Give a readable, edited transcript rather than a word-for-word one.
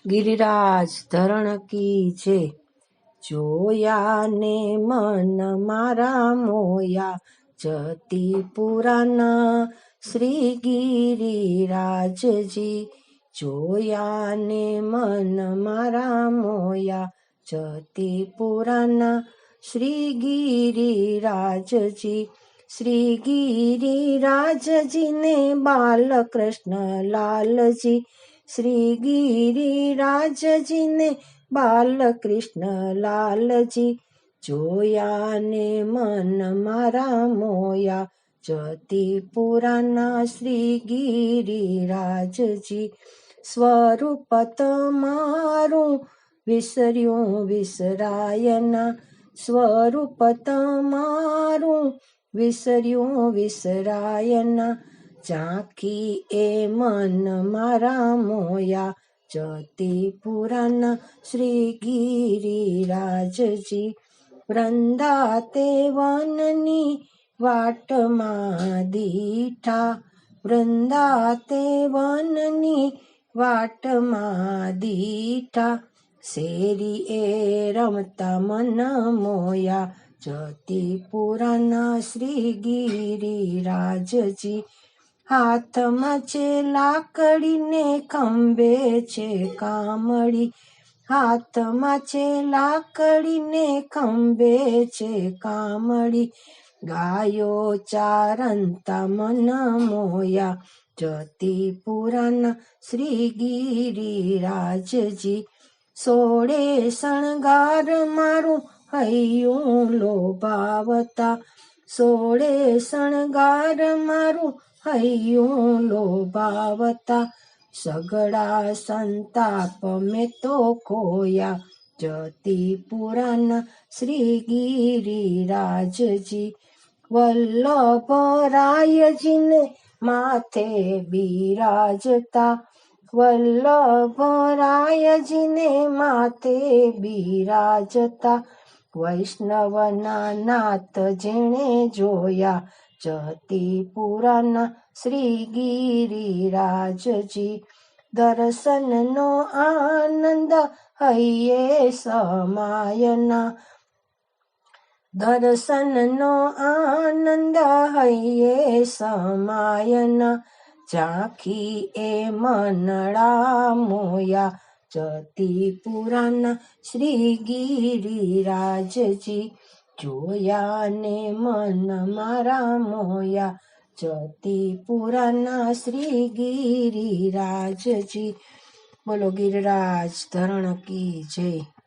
ગિરિરાજ ધરણ કી જય. જોયા ને મન મારા મોયા, જતીપુરાના શ્રી ગિરિરાજજી. જોયા ને મન મારા મોયા, જતીપુરાના શ્રી ગિરિરાજજી. શ્રી ગિરિરાજજીને બાલકૃષ્ણ લાલજી, શ્રી ગિરિરાજજીને બાલકૃષ્ણ લાલજી. જોયા ને મન મારા મોયા, જતીપુરાના શ્રી ગિરિરાજજી. સ્વરૂપ તમારું વિસર્યું વિસરાયના, સ્વરૂપ તમારું વિસર્યું વિસરાયના. ઝાંખી એ મન મારા મોયા, જતીપુરાના શ્રી ગિરિરાજજી. વૃંદાતે વનની વાટમાં દીઠા, વૃંદાતે વનની વાટમાં દીઠા. શેરી એ રમતા મન મોયા, જતીપુરાના શ્રી ગિરિરાજજી. હાથમાં છે લાકડીને ખંભે છે કામળી, હાથમાં છે લાકડીને ખંભે છે કામળી. ગાયો ચારંતા મન મોયા, જતીપુરાના શ્રી ગિરિરાજજી. સોળે શણગાર મારું હૈયું લોભાવતા, સોળે શણગાર મારું હૈયું લોભાવતા. સગડા સંતાપ મેં તો ખોયા, જતીપુરાના શ્રી ગિરિરાજજી. વલ્લભરાયજીને માથે બિરાજતા, વલ્લભરાયજીને માથે બિરાજતા. વૈષ્ણવના નાથ જેણે જોયા, જતીપુરાના શ્રી ગિરિરાજજી. દર્શનનો આનંદ હૈયે સમાયના, દર્શનનો આનંદ હૈયે સમાયના. ઝાંખી એ મનડા મોયા, જતીપુરાના શ્રી ગિરિરાજજી. જોયા ને મન મારા મોયા, જતીપુરાના શ્રી ગિરિરાજજી. બોલો ગિરિરાજ ધરણ કી જય.